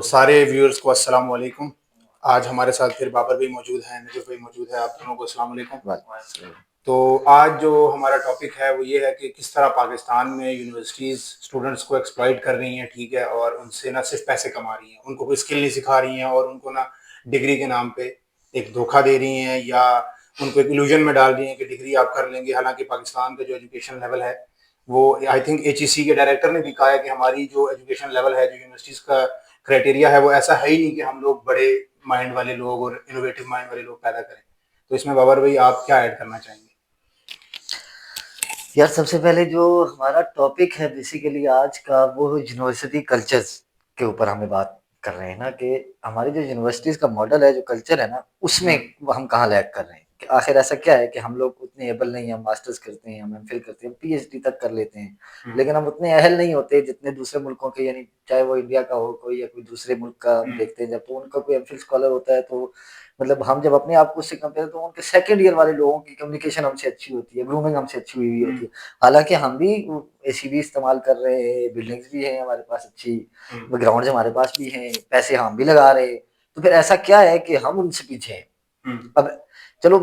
सारे व्यूअर्स को अस्सलाम वालेकुम। आज हमारे साथ फिर बाबर भाई मौजूद हैं, नजर भाई मौजूद है। आप दोनों को अस्सलाम वालेकुम। तो आज जो हमारा टॉपिक है वो ये है कि किस तरह पाकिस्तान में यूनिवर्सिटीज़ स्टूडेंट्स को एक्सप्लॉइट कर रही हैं, ठीक है, और उनसे ना सिर्फ पैसे कमा रही हैं, उनको कोई स्किल नहीं सिखा रही हैं और उनको ना डिग्री के नाम पे एक धोखा दे रही हैं या उनको एक इल्यूजन में डाल रही हैं कि डिग्री आप कर लेंगे। हालांकि पाकिस्तान का जो एजुकेशन लेवल है वो, आई थिंक एचईसी के डायरेक्टर ने भी कहा है कि हमारी जो एजुकेशन लेवल है, जो यूनिवर्सिटीज़ का क्राइटेरिया है, वो ऐसा है ही नहीं कि हम लोग बड़े माइंड वाले लोग और इनोवेटिव माइंड वाले लोग पैदा करें। तो इसमें बाबर भाई आप क्या ऐड करना चाहेंगे? यार सबसे पहले जो हमारा टॉपिक है बेसिकली आज का वो यूनिवर्सिटी कल्चर्स के ऊपर हमें बात कर रहे हैं ना कि हमारी जो यूनिवर्सिटीज का मॉडल है, जो कल्चर है ना, उसमें हम्म। हम कहाँ लैग कर रहे हैं कि आखिर ऐसा क्या है कि हम लोग उतने एबल नहीं हैं। हम मास्टर्स करते हैं, हम एमफिल करते हैं, पीएचडी तक कर लेते हैं, हम्म। लेकिन हम उतने अहल नहीं होते जितने दूसरे मुल्कों के, यानी चाहे वो इंडिया का हो कोई या कोई दूसरे मुल्क का। हम हम्म। देखते हैं जब तो उनका कोई एमफिल स्कॉलर होता है तो मतलब हम जब अपने आप को उससे कंपेयर, तो उनके सेकंड ईयर वाले लोगों की कम्युनिकेशन हमसे अच्छी होती है, ग्रूमिंग हमसे अच्छी हुई होती हम्म। है। हालांकि हम भी एसी भी इस्तेमाल कर रहे हैं, बिल्डिंग्स भी हैं हमारे पास अच्छी, हम्म। ग्राउंड हमारे पास भी हैं, पैसे हम भी लगा रहे हैं। तो फिर ऐसा क्या है कि हम उनसे पीछे हैं? हम्म। अब चलो,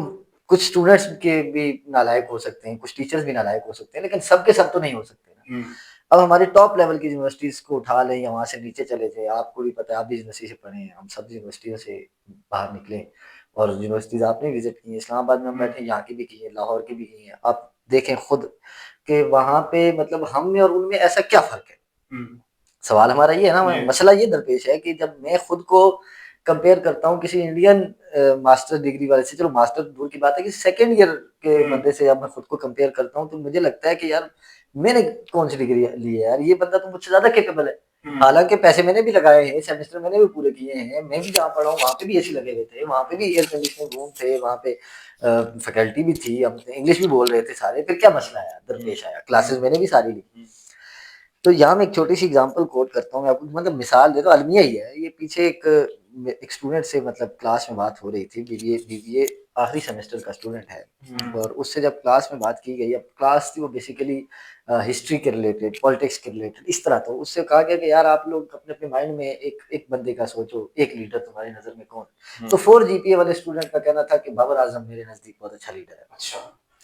कुछ स्टूडेंट्स के भी नालायक हो सकते हैं, कुछ टीचर्स भी नालायक हो सकते हैं, लेकिन सबके सब तो नहीं हो सकते ना। हम्म। अब हमारी टॉप लेवल की यूनिवर्सिटीज को उठा लें या वहां से नीचे चले जाए, आपको भी पता है, आप भी यूनिवर्सिटी से पढ़े हैं, हम सब यूनिवर्सिटियों से बाहर निकले और यूनिवर्सिटीज आपने विजिट की है, इस्लामाबाद में हम हम्म। बैठे, यहाँ की भी की है, लाहौर की भी की है। आप देखें खुद कि वहां पे मतलब हम में और उनमें ऐसा क्या फर्क है। हम्म। सवाल हमारा ये है ना, ये मसला ये दरपेश है कि जब मैं खुद को कंपेयर करता हूँ किसी इंडियन मास्टर डिग्री वाले से, चलो मास्टर दूर की बात है, कि सेकेंड ईयर के हम्म। बंदे से जब मैं खुद को कंपेयर करता हूँ तो मुझे लगता है कि यार मैंने कौन सी डिग्री ली है, यार ये बंदा तो मुझसे ज्यादा कैपेबल है। हम्म। हालांकि पैसे मैंने भी लगाए हैं, सेमेस्टर मैंने भी पूरे किए हैं, मैं भी जहाँ पढ़ा हूँ वहाँ पे भी एसी लगे हुए थे, वहाँ पे भी एयर कंडीशनिंग रूम थे, वहाँ पे फैकल्टी भी थी, हम इंग्लिश भी बोल रहे थे सारे। फिर क्या मसला आया, हम्म। दरपेश आया, क्लासेस हम्म। मैंने भी सारी ली। तो यहाँ मैं एक छोटी सी एग्जांपल कोट करता हूँ, मैं आपको मतलब मिसाल देता हूँ, अलमिया ही है ये। पीछे एक स्टूडेंट से मतलब क्लास में बात हो रही थी, बीबीए आखिरी सेमेस्टर का स्टूडेंट है। हम्म। और उससे जब क्लास में बात की गई, अब क्लास थी वो बेसिकली हिस्ट्री के रिलेटेड, पॉलिटिक्स के रिलेटेड इस तरह। तो उससे कहा गया कि यार आप लोग अपने अपने माइंड में एक एक बंदे का सोचो, एक लीडर तुम्हारी नजर में कौन। तो 4 जीपीए वाले स्टूडेंट का कहना था कि बाबर आजम मेरे नजदीक बहुत अच्छा लीडर है। अच्छा।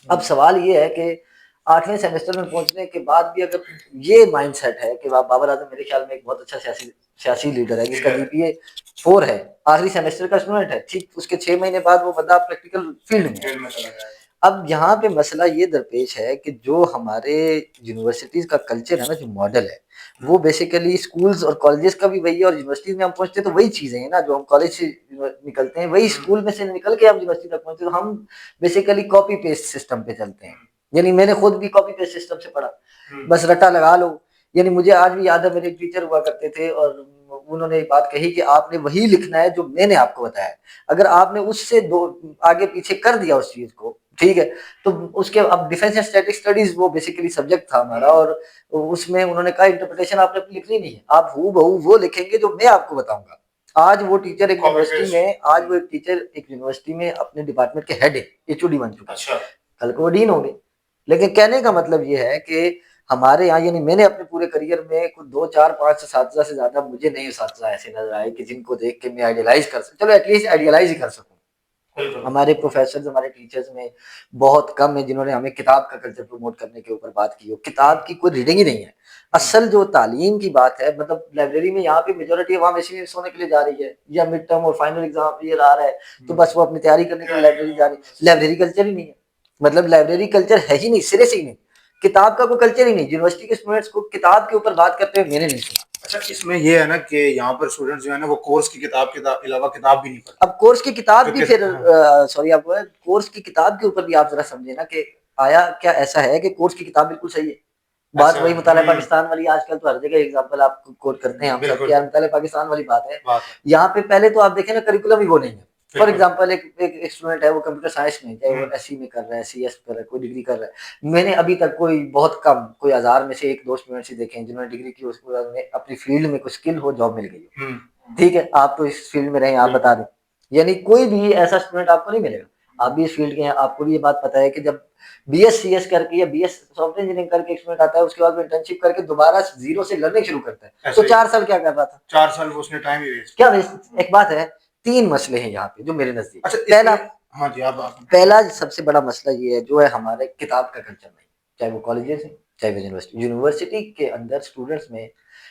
अब सवाल ये है कि 8वें सेमेस्टर में पहुंचने के बाद भी अगर ये माइंडसेट है कि बाबर आजम मेरे ख्याल में एक बहुत अच्छा सियासी सियासी लीडर है जिसका लीडर है। जीपीए 4 है, आखिरी सेमेस्टर का स्टूडेंट है, ठीक उसके 6 महीने बाद वो बंदा प्रैक्टिकल फील्ड में है। फील्ड में चला जाएगा। अब यहाँ पे मसला ये दरपेश है कि जो हमारे यूनिवर्सिटीज का कल्चर है ना, जो मॉडल है, वो बेसिकली स्कूल्स और कॉलेजेस का भी वही है, और यूनिवर्सिटीज में हम पहुंचते हैं तो वही चीजें हैं ना, जो हम कॉलेज से निकलते हैं वही हम्म। स्कूल में से निकल के हम यूनिवर्सिटी तक पहुंचते हैं। तो हम बेसिकली कॉपी पेस्ट सिस्टम पे चलते हैं। हम्म। यानी मैंने खुद भी कॉपी पेस्ट सिस्टम से पढ़ा, हम्म। बस रट्टा लगा लो। यानी मुझे आज भी याद है, मेरे एक टीचर हुआ करते थे और उन्होंने एक बात कही कि आपने वही लिखना है जो मैंने आपको बताया। अगर आपने उससे दो आगे पीछे कर दिया उस चीज को, ठीक है, तो उसके अब डिफेंस एंड स्टैटिक स्टडीज वो बेसिकली सब्जेक्ट था हमारा, हम्म। और उसमें उन्होंने कहा इंटरप्रिटेशन आपने अपनी लिखनी नहीं है, आप हूँ बहू वो लिखेंगे जो मैं आपको बताऊंगा। आज वो टीचर एक कॉपी यूनिवर्सिटी पेस्ट। में, आज वो एक टीचर एक यूनिवर्सिटी में अपने डिपार्टमेंट के हेड है, एचओडी बन चुके हैं, अच्छा। कल को वो डीन होंगे। लेकिन कहने का मतलब ये है कि हमारे यहाँ, यानी मैंने अपने पूरे करियर में कुछ 2 4 5 असातिज़ा से ज्यादा मुझे नहीं असातिज़ा ऐसे नजर आए कि जिनको देख के मैं आइडियलाइज कर सकूं, चलो एटलीस्ट आइडियलाइज ही कर सकूं। बिल्कुल। हमारे प्रोफेसर, हमारे टीचर्स में बहुत कम है जिन्होंने हमें किताब का कल्चर प्रमोट करने के ऊपर बात की हो। किताब की कोई रीडिंग ही नहीं है। हम्म। असल जो तालीम की बात है, मतलब लाइब्रेरी में यहाँ पे मेजोरिटी अवाम ऐसे ही सोने के लिए जा रही है, या मिड टर्म और फाइनल एग्जाम ये आ रहा है तो बस वो अपनी तैयारी करने के लिए तैयारी लाइब्रेरी जा करना रही होगा बस। है। लाइब्रेरी कल्चर ही नहीं है, मतलब लाइब्रेरी कल्चर है ही नहीं, सिरे से ही नहीं। किताब का कोई कल्चर ही नहीं। यूनिवर्सिटी के स्टूडेंट्स को किताब के ऊपर बात करते हुए मैंने नहीं सुना। अच्छा, इसमें ये है ना कि यहाँ पर स्टूडेंट्स जो है ना वो कोर्स की किताब के अलावा किताब भी नहीं पढ़ते। अब कोर्स की किताब जो भी कि फिर हाँ। सॉरी आपको, कोर्स की किताब के ऊपर भी आप जरा समझे ना कि आया क्या ऐसा है कि कोर्स की किताब बिल्कुल सही है। बात अच्छा। वही मुताला पाकिस्तान वाली, आजकल तो हर जगह एग्जांपल आप कोट करते हैं हम सब, बिल्कुल। कि यार मुताला पाकिस्तान वाली बात है। बात है। यहाँ पे पहले तो आप देखें ना, करिकुलम ही वो नहीं है। फॉर बिल्कुल। एग्जाम्पल एक स्टूडेंट है, वो कंप्यूटर साइंस में, चाहे वो एससी में कर रहा है, सीएस कर रहा है, कोई डिग्री कर रहा है, मैंने अभी तक कोई बहुत कम, कोई 1000 में से 1 2 स्टूडेंट्स ही देखे हैं जिन्होंने डिग्री की, उसको अपनी फील्ड में कुछ स्किल हो, जॉब मिल गई हो। हम्म। ठीक है, आप तो इस फील्ड में रहे, आप बता बिल्कुल। दें। यानी कोई भी ऐसा स्टूडेंट आपको नहीं मिलेगा। आप भी इस फील्ड के हैं, आपको भी ये बात पता है कि जब BS CS करके या BS सॉफ्टवेयर इंजीनियरिंग करके एक्सपीरियंस आता है, उसके बाद वो इंटर्नशिप करके दोबारा जीरो से लर्निंग शुरू करता है, तो 4 साल क्या कर रहा था? 4 साल वो उसने टाइम ही वेस्ट क्या वेस्ट? एक बात है, 3 मसले हैं यहाँ पे जो मेरे नजदीक। अच्छा पहला, हाँ जी आप पहला सबसे बड़ा मसला ये है जो है हमारे किताब का कल्चर नहीं, चाहे वो कॉलेजेस है चाहे वो यूनिवर्सिटी के अंदर स्टूडेंट्स में,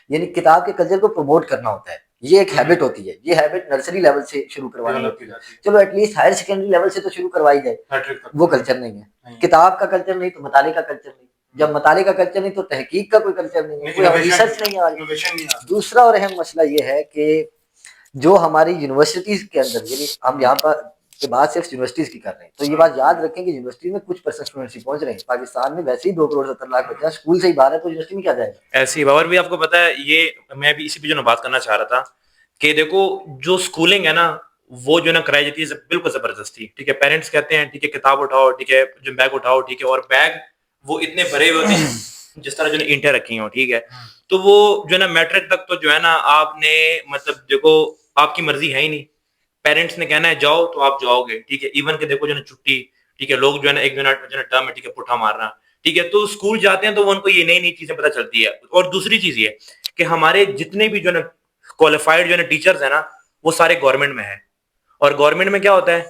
यानी किताब के कल्चर को प्रमोट करना होता है। ये एक हैबिट होती है, ये हैबिट नर्सरी लेवल से शुरू करवानी होती है, चलो एटलीस्ट हायर सेकेंडरी लेवल से तो शुरू करवाई जाए, वो कल्चर नहीं है। किताब का कल्चर नहीं तो मताले का कल्चर नहीं, जब मताले का कल्चर नहीं तो तहकीक का कोई कल्चर नहीं है, कोई रिसर्च नहीं है। दूसरा और अहम मसला ये है कि जो हमारी यूनिवर्सिटीज के अंदर, यानी हम यहाँ पर के बाद सिर्फ यूनिवर्सिटीज की कर रहे हैं, तो ये बात याद रखें कि यूनिवर्सिटी में कुछ % स्टूडेंट्स ही पहुंच रहे हैं। पाकिस्तान में वैसे ही 2 करोड़ 70 लाख बच्चा स्कूल से ही बाहर है, तो यूनिवर्सिटी में क्या जाएगा? ऐसी बाबर भी आपको पता है, ये मैं भी इसी पे जो ना बात करना चाह रहा था कि देखो जो स्कूलिंग है ना, वो जो ना कराई जाती है बिल्कुल जबरदस्ती। ठीक है, पेरेंट्स कहते हैं ठीक है किताब उठाओ, ठीक है जो बैग उठाओ, ठीक है, और बैग वो इतने भरे हुए होते हैं जिस तरह जो ना ईंटें रखी हो, ठीक है, तो वो जो ना मैट्रिक तक तो जो है ना आपने मतलब देखो आपकी मर्जी है ही नहीं, पेरेंट्स ने कहना है जाओ तो आप जाओगे, ठीक है। इवन के देखो जो ना छुट्टी, ठीक है, लोग जो है ना एक जो ना टर्म है, ठीक है, पुट्ठा मारना, ठीक है, तो स्कूल जाते हैं तो उनको ये नई नई चीजें पता चलती है। और दूसरी चीज ये कि हमारे जितने भी जो ना क्वालिफाइड जो ना टीचर्स है ना, वो सारे गवर्नमेंट में है। और गवर्नमेंट में क्या होता है,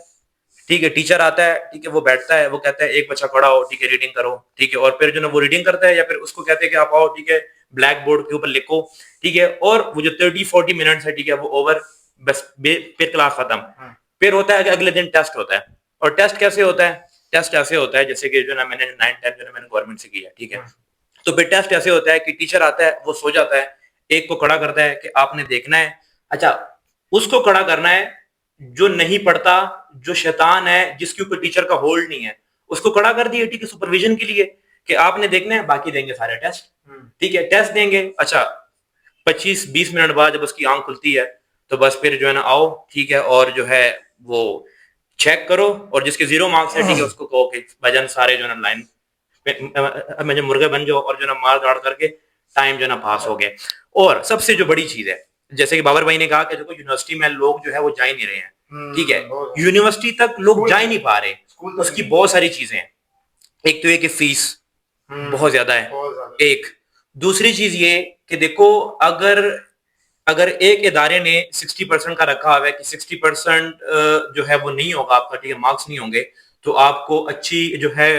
ठीक है, टीचर आता है, ठीक है, वो बैठता है, वो कहता है एक बच्चा खड़ा हो, ठीक है, रीडिंग करो, ठीक है, और फिर जो ना वो रीडिंग करता है, या फिर उसको कहते हैं कि आप आओ, ठीक है, ब्लैक बोर्ड के ऊपर लिखो, ठीक है, और वो जो 30-40 मिनट्स है, ठीक है, वो ओवर, बस फिर क्लास खत्म। फिर होता है कि अगले दिन टेस्ट होता है। और टेस्ट कैसे होता है? टेस्ट ऐसे होता है जैसे कि जो ना मैंने 9-10 जो ना मैंने गवर्नमेंट से किया, ठीक है, तो फिर टेस्ट ऐसे होता है कि टीचर आता है, वो सो जाता है, एक को खड़ा करता है कि आपने देखना है, अच्छा उसको खड़ा करना है जो नहीं पढ़ता, जो शैतान है, जिसके ऊपर टीचर का होल्ड नहीं है, उसको खड़ा कर दिया, ठीक है, सुपरविजन के लिए कि आपने देखना है, बाकी देंगे सारे टेस्ट, ठीक है, टेस्ट देंगे। अच्छा 25-20 मिनट बाद जब उसकी आंख खुलती है तो बस फिर जो है ना आओ, ठीक है, और जो है वो चेक करो, और जिसके 0 मार्क्स है, ठीक है, उसको कहो कि भजन सारे जो है ना लाइन में जो मुर्गे बन जाओ, और जो ना मार दाड़ करके टाइम जो ना पास हो गया। और सबसे जो बड़ी चीज है, जैसे कि बाबर भाई ने कहा कि देखो यूनिवर्सिटी में लोग जो है वो जा ही नहीं रहे हैं, ठीक है, यूनिवर्सिटी तक लोग जा ही नहीं पा रहे, उसकी बहुत सारी चीजें हैं। एक तो ये कि फीस बहुत ज्यादा है, एक दूसरी चीज ये कि देखो अगर अगर एक इदारे ने 60% का रखा हुआ है कि 60% जो है वो नहीं होगा आपका, ठीक है, मार्क्स नहीं होंगे, तो आपको अच्छी जो है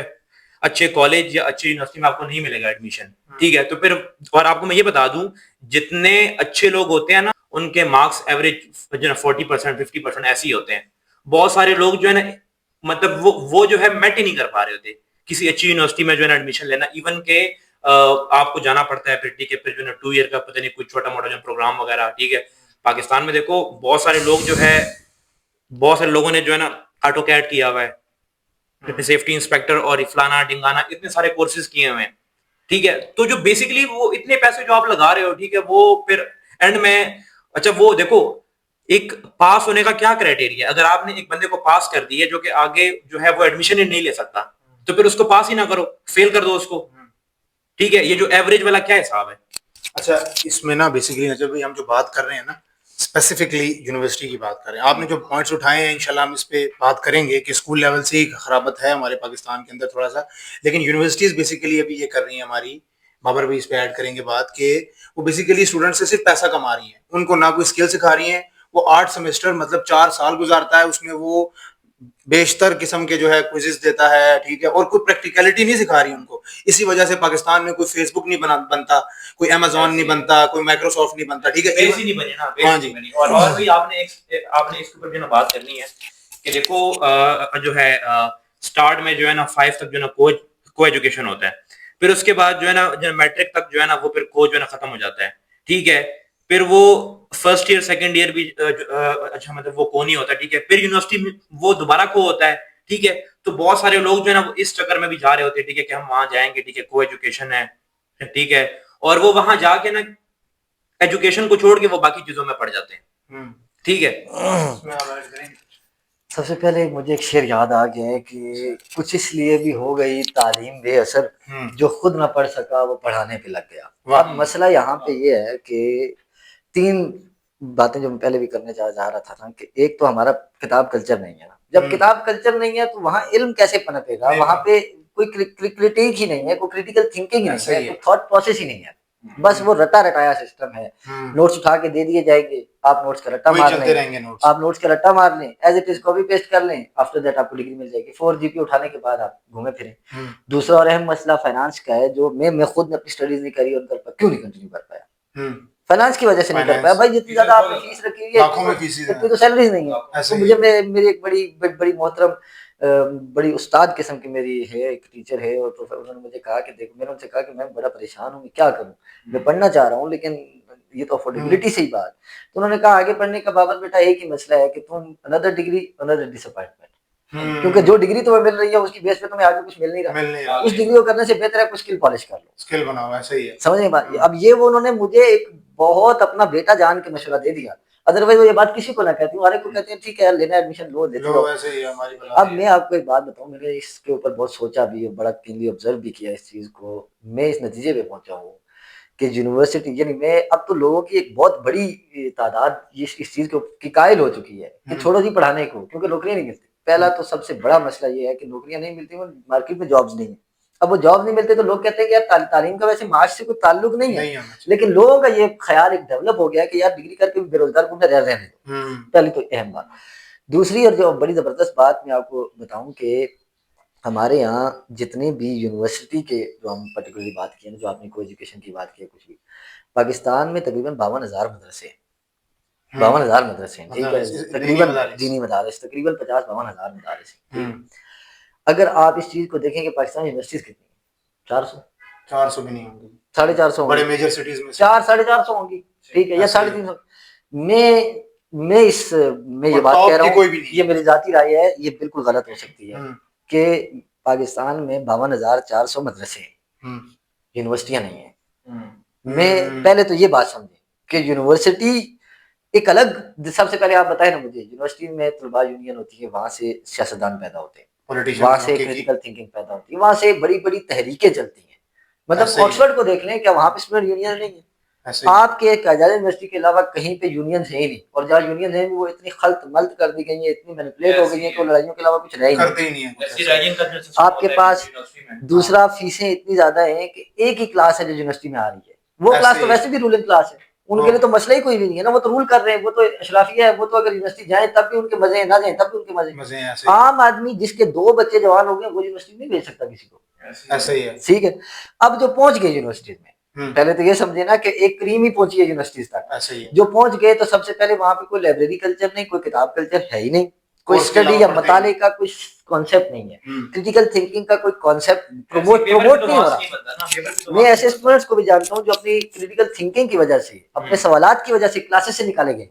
अच्छे कॉलेज या अच्छी यूनिवर्सिटी में आपको नहीं मिलेगा एडमिशन, ठीक है। तो फिर और आपको मैं ये बता दूं, जितने अच्छे लोग होते हैं ना उनके मार्क्स एवरेज जो है 40% 50% ऐसे ही होते हैं। बहुत सारे लोग जो है ना मतलब वो जो है मेट ही नहीं कर पा रहे होते किसी अच्छी यूनिवर्सिटी में जो है ना एडमिशन लेना। इवन के आपको जाना पड़ता है फिर, ठीक है, फिर जो है 2 ईयर का पता नहीं कुछ छोटा मोटा जो प्रोग्राम वगैरह, ठीक है। पाकिस्तान में देखो बहुत सारे लोग जो है, बहुत सारे लोगों ने जो है ना ऑटो कैड किया हुआ है, सेफ्टी इंस्पेक्टर और फलाना ढिंगाना इतने सारे कोर्सेज किए हुए हैं, ठीक है। तो जो बेसिकली वो इतने पैसे जो आप लगा रहे हो, ठीक है, वो फिर एंड में अच्छा वो देखो एक पास होने का क्या क्राइटेरिया, अगर आपने एक बंदे को पास कर दिया जो कि आगे जो है वो एडमिशन ही नहीं ले सकता, तो फिर उसको पास ही ना करो, फेल कर दो उसको, ठीक है। ये जो एवरेज वाला क्या हिसाब है? अच्छा इसमें ना बेसिकली नजर भाई हम जो बात कर रहे हैं ना स्पेसिफिकली यूनिवर्सिटी की बात कर रहे हैं, आपने जो पॉइंट्स उठाए हैं इंशाल्लाह हम इस पे बात करेंगे कि स्कूल लेवल से ही खराबत है हमारे पाकिस्तान के अंदर थोड़ा सा, लेकिन यूनिवर्सिटीज बेसिकली अभी ये कर रही हैं हमारी, बाबर भी इस पे ऐड करेंगे बात कि वो बेसिकली स्टूडेंट से सिर्फ पैसा कमा रही हैं, उनको ना कोई स्किल सिखा रही हैं। वो 8 सेमेस्टर मतलब 4 साल गुजारता है, उसमें वो बेशतर किस्म के जो है क्विज़ेस देता है, ठीक है, और कोई प्रैक्टिकलिटी नहीं सिखा रही उनको। इसी वजह से पाकिस्तान में कोई फेसबुक नहीं बनता, कोई अमेजोन नहीं बनता, कोई माइक्रोसॉफ्ट नहीं बनता, ठीक है, बेस ही नहीं बनी ना, बेस हाँ नहीं जी। बनी। और भाई आपने इसके ऊपर जो ना बात करनी है कि देखो जो है स्टार्ट में जो है ना 5 तक जो ना को एजुकेशन होता है, फिर उसके बाद जो है ना मैट्रिक तक जो है ना वो फिर को जो है ना खत्म हो जाता है, ठीक है। फिर वो फर्स्ट ईयर सेकंड ईयर भी अच्छा मतलब वो को नहीं होता, ठीक है। फिर यूनिवर्सिटी में वो दोबारा को होता है, ठीक है। तो बहुत सारे लोग जो है ना वो इस चक्कर में भी जा रहे होते हैं, ठीक है, कि हम वहां जाएंगे, ठीक है, को एजुकेशन है, ठीक है, और वो वहां जाके ना एजुकेशन को छोड़ के वो बाकी चीजों में पड़ जाते हैं, ठीक है। सबसे पहले मुझे एक शेर याद आ गया है कि कुछ इसलिए भी हो गई तालीम बेअसर, जो खुद ना पढ़ सका वो पढ़ाने पे लग गया। अब मसला यहाँ पे ये है कि 3 बातें जो मैं पहले भी करने जा रहा था ना, कि एक तो हमारा किताब कल्चर नहीं है ना, जब किताब कल्चर नहीं है तो वहाँ इल्म कैसे पनपेगा? वहाँ पे कोई क्रिटिक ही नहीं है, कोई क्रिटिकल थिंकिंग ही नहीं है, कोई थॉट प्रोसेस ही नहीं है, बस वो रटा रटाया सिस्टम है। नोट्स उठा के दे दिए जाएंगे, आप नोट्स का रट्टा मार लें, आप नोट्स का रट्टा मार लें, as it is copy paste कर लें, आफ्टर दैट आपको डिग्री मिल जाएगी। 4 GPA उठाने के बाद आप घूमे फिरें। दूसरा और अहम मसला फाइनेंस का है, जो मैं खुद ने अपनी स्टडीज नहीं करी और क्यों नहीं कंटिन्यू कर पाया, फाइनेंस की वजह से नहीं कर पाया। भाई जितनी ज्यादा आपने फीस रखी हुई है इतनी तो सैलरीज नहीं है। तो मुझे मेरी एक बड़ी मोहतरम बड़ी उस्ताद किस्म की मेरी है, एक टीचर है, और उन्होंने मुझे कहा कि देखो, मैंने उनसे कहा कि मैं बड़ा परेशान हूँ, मैं क्या करूँ, मैं पढ़ना चाह रहा हूँ लेकिन ये तो अफोर्डेबिलिटी से ही बात। तो उन्होंने कहा आगे पढ़ने का बाबत बेटा एक ही मसला है कि तुम अनदर डिग्री अनदर डिसअपॉइंटमेंट, क्योंकि जो डिग्री तुम्हें मिल रही है उसकी बेस पे तुम्हें आगे कुछ मिल नहीं रहा। उस डिग्री को करने से बेहतर है कुछ स्किल पॉलिश कर लो, स्किल बनाओ। ऐसे ही है, समझ नहीं बात। अब ये वो उन्होंने मुझे एक बहुत अपना बेटा जान के मशवरा दे दिया, अदरवाइज वो ये बात किसी को ना कहती हूँ, हर एक को कहते हैं ठीक है लेना एडमिशन लो, देते रहो। ऐसे ही है हमारी। अब मैं आपको एक बात बताऊं, मैंने इसके ऊपर बहुत सोचा भी, बड़ा कीनली ऑब्जर्व भी किया इस चीज को। मैं इस नतीजे पे पहुंचा हूँ कि यूनिवर्सिटी, यानी मैं अब तो लोगों की एक बहुत बड़ी तादाद इस चीज की कायल हो चुकी है कि छोड़ो जी पढ़ाने को, क्योंकि नौकरियां नहीं मिलती। पहला तो सबसे बड़ा मसला ये है कि नौकरियां नहीं मिलती, मार्केट में जॉब्स नहीं है। अब वो जॉब नहीं मिलते तो लोग कहते हैं कि यार तालीम का वैसे मार्क्स से कोई ताल्लुक नहीं है, लेकिन लोगों का ये ख्याल एक डेवलप हो गया कि यार डिग्री करके भी बेरोजगार घूमने रह रहे हैं। पहली तो अहम बात। दूसरी और जो बड़ी जबरदस्त बात मैं आपको बताऊं कि हमारे यहाँ जितने भी यूनिवर्सिटी के, जो हम पर्टिकुलरली बात किए ना, जो आपने को एजुकेशन की बात की है, कुछ भी पाकिस्तान में तकरीबन 52,000 मदरसे हैं, 52,000 मदरसे हैं, ठीक है, तकरीबन दीनी मदारिस तकरीबन 50-52,000 मदारिस हैं। अगर आप इस चीज को देखें कि पाकिस्तान यूनिवर्सिटीज कितनी है, 400 भी नहीं होंगी, 450 बड़े मेजर सिटीज में 400-450 होंगी, ठीक है, या 350। मैं ये बात कह रहा हूँ, ये मेरी जाती राय है, ये बिल्कुल गलत हो सकती है कि पाकिस्तान में 52,400 मदरसे हैं, यूनिवर्सिटियां नहीं है। मैं पहले तो ये बात समझे कि यूनिवर्सिटी एक अलग, सबसे पहले आप बताएं ना मुझे, यूनिवर्सिटी में तलबा यूनियन होती है, वहां से सियासतदान पैदा होते हैं, वहां से क्रिटिकल थिंकिंग पैदा होती है, वहां से बड़ी बड़ी तहरीकें चलती हैं। मतलब ऑक्सफोर्ड को देख लें, क्या वहां पे स्टूडेंट यूनियन नहीं है? आपके कायदा यूनिवर्सिटी के अलावा कहीं पे यूनियन है ही नहीं, और जहाँ यूनियन है वो इतनी खल्त मल्त कर दी गई है, इतनी मैनिपुलेट हो गई है कि लड़ाइयों के अलावा कुछ रह ही नहीं है। आपके पास दूसरा फीसें इतनी ज्यादा है कि एक ही क्लास है जो यूनिवर्सिटी में आ रही है, वो क्लास तो वैसे भी रूलिंग क्लास है, उनके लिए तो मसला ही कोई भी नहीं है ना, वो तो रूल कर रहे हैं, वो तो अशराफिया है, वो तो अगर यूनिवर्सिटी जाए तब भी उनके मजे, ना जाए तब भी उनके मजे। आम आदमी जिसके 2 बच्चे जवान हो गए वो यूनिवर्सिटी नहीं भेज सकता किसी को, ऐसा ही है, ठीक है। अब जो पहुंच गए यूनिवर्सिटी में, पहले तो ये समझे ना कि एक क्रीम ही पहुंची है यूनिवर्सिटीज तक, जो पहुंच गए तो सबसे पहले वहां पे कोई लाइब्रेरी कल्चर नहीं, कोई किताब कल्चर है ही नहीं, कोई स्टडी या मताले का कोई कॉन्सेप्ट नहीं है, क्रिटिकल थिंकिंग का कोई कॉन्सेप्ट प्रमोट नहीं हो रहा। मैं ऐसे स्टूडेंट्स को भी जानता हूँ जो अपनी क्रिटिकल थिंकिंग की वजह से, अपने सवालात की वजह से क्लासेस से निकाले गए,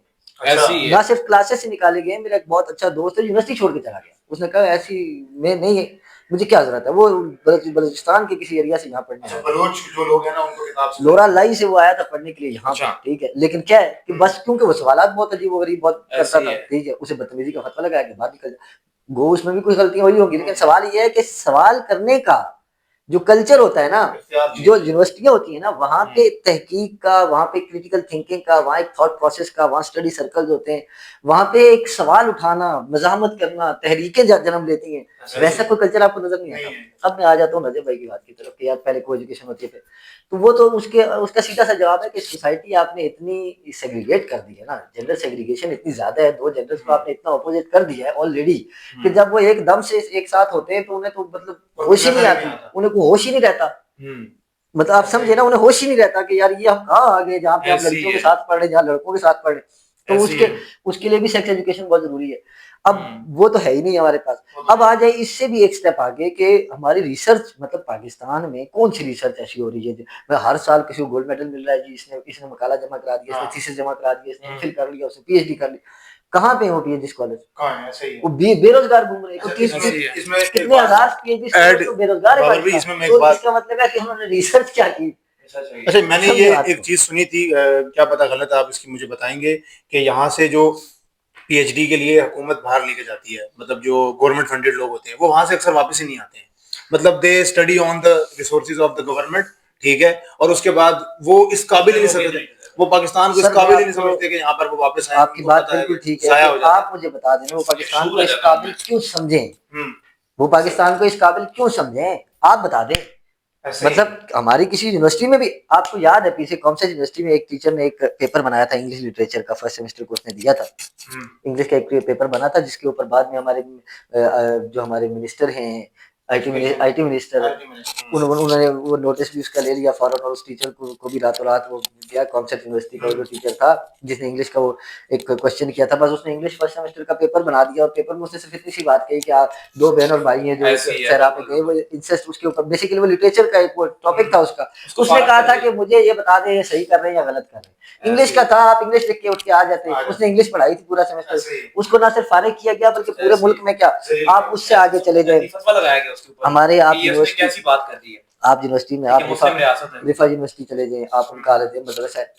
ना सिर्फ क्लासेस से निकाले गए। मेरा एक बहुत अच्छा दोस्त है, यूनिवर्सिटी छोड़ के चला गया, उसने कहा ऐसी मैं नहीं, मुझे क्या जरूरत है, वो बलूचिस्तान के किसी एरिया से यहाँ पढ़ने आया, बलोच जो लोग हैं ना उनको किताब से, लोरा लाई से वो आया था पढ़ने के लिए यहाँ पर, ठीक है, लेकिन क्या है कि बस क्योंकि वो सवालात बहुत अजीब व गरीब बहुत करता था, ठीक है, उसे बदतमीजी का फतवा लगाया कि बात निकल गो, उसमें भी कुछ गलतियां हुई होंगी, लेकिन सवाल ये है कि सवाल करने का जो कल्चर होता है ना, जो यूनिवर्सिटियां होती है ना, वहाँ पे तहकीक का, वहाँ पे क्रिटिकल थिंकिंग का, वहाँ एक थॉट प्रोसेस का, वहाँ स्टडी सर्कल्स होते हैं, वहाँ पे एक सवाल उठाना, मज़ाहमत करना, तहरीकें जन्म लेती हैं, वैसा कोई कल्चर आपको नजर नहीं आता। अब मैं आ जाता हूँ नजर भाई की बात की तरफ कि यार पहले को एजुकेशन होती है, तो वो तो उसका सीधा सा जवाब है कि सोसाइटी आपने इतनी सेग्रीगेट कर दी है ना, जेंडर सेग्रीगेशन इतनी ज्यादा है, 2 जेंडर्स को आपने इतना अपोजिट कर दिया है ऑलरेडी कि जब वो एकदम से एक साथ होते हैं तो उन्हें तो मतलब होश ही नहीं आती, उन्हें कोई होश ही नहीं रहता, मतलब आप समझे ना, उन्हें होश ही नहीं रहता कि यार ये हम कहाँ आ गए जहाँ पे आप लड़कियों के साथ पढ़ रहे, जहाँ लड़कों के साथ पढ़ रहे, तो उसके लिए भी सेक्स एजुकेशन बहुत जरूरी है। अब वो तो है ही नहीं हमारे पास। अब आ जाए इससे भी एक स्टेप आगे कि हमारी रिसर्च, मतलब पाकिस्तान में कौन सी रिसर्च ऐसी हो रही है, मैं हर साल किसी को गोल्ड मेडल मिल रहा है जी, इसने मकाला जमा करा दिया, इसने थीसिस जमा करा दिया, इसने एमफिल कर लिया, उसने पीएचडी कर ली, कहाँ पे हो पीएचडी स्कॉलर, वो बेरोजगार घूम रहे हैं, कितने हजार पीएचडी बेरोजगार है, तो इसका मतलब है कि उन्होंने रिसर्च क्या की। अच्छा, मैंने ये एक चीज सुनी थी, क्या पता गलत है, आप इसकी मुझे बताएंगे कि यहाँ से जो पीएचडी के लिए हुकूमत बाहर लेके जाती है, मतलब जो गवर्नमेंट फंडेड लोग होते हैं, वो वहां से अक्सर वापस ही नहीं आते हैं, मतलब they study on the resources of the government, ठीक है, और उसके बाद वो इस काबिल नहीं सकते, वो पाकिस्तान को इस सर, काबिल मैं ही नहीं आपको- समझते कि यहाँ पर वो वापस आए। आपकी उनको बात पता है बिल्कुल कि ठीक है, जाया हो तो जाता आप मुझे बता दें वो पाकिस्तान को शुरू इस हो जाता है। काबिल क्यों समझें, हम्म, वो पाकिस्तान को इस काबिल क्यों समझें, आप बता दें। ऐसे ही। मतलब हमारी किसी यूनिवर्सिटी में भी, आपको याद है पीछे कौन सी यूनिवर्सिटी में एक टीचर ने एक पेपर बनाया था इंग्लिश लिटरेचर का, फर्स्ट सेमेस्टर को उसने दिया था, हम्म, इंग्लिश का एक पेपर बना था, जिसके ऊपर बाद में हमारे जो हमारे मिनिस्टर हैं, आईटी मिनिस्टर, उन्होंने वो नोटिस भी उसका ले लिया फौरन, और उस टीचर को भी रातों रात वो क्या कॉन्सेप्ट यूनिवर्सिटी का वो जो टीचर था जिसने इंग्लिश का वो एक क्वेश्चन किया था, बस उसने इंग्लिश फर्स्ट सेमेस्टर का पेपर बना दिया, और पेपर में उसने सिर्फ इतनी सी बात कही कि आप दो बहन और भाई हैं जो ऐसे ही है, सहरा पे गए, वो इंसेस्ट उसके ऊपर बेसिकली वो लिटरेचर का एक वो टॉपिक था उसका, उसने कहा था कि मुझे ये बता दें ये सही कर रहे हैं या गलत कर रहे हैं, इंग्लिश का था, आप इंग्लिश लिख के उठ के आ जाते, उसने इंग्लिश पढ़ाई थी पूरा सेमेस्टर, उसको ना सिर्फ फारिग किया गया बल्कि पूरे मुल्क में क्या आप उससे आगे चले गए। फतवा लगाया गया उसके ऊपर हमारे आप कि ये उसने यूनिवर्सिटी, कैसी बात कर दी है आप यूनिवर्सिटी में कि आप मुस्लिम रियासत है। रिफा यूनिवर्सिटी चले जाएं, आप उनका हालत है मदरसा है,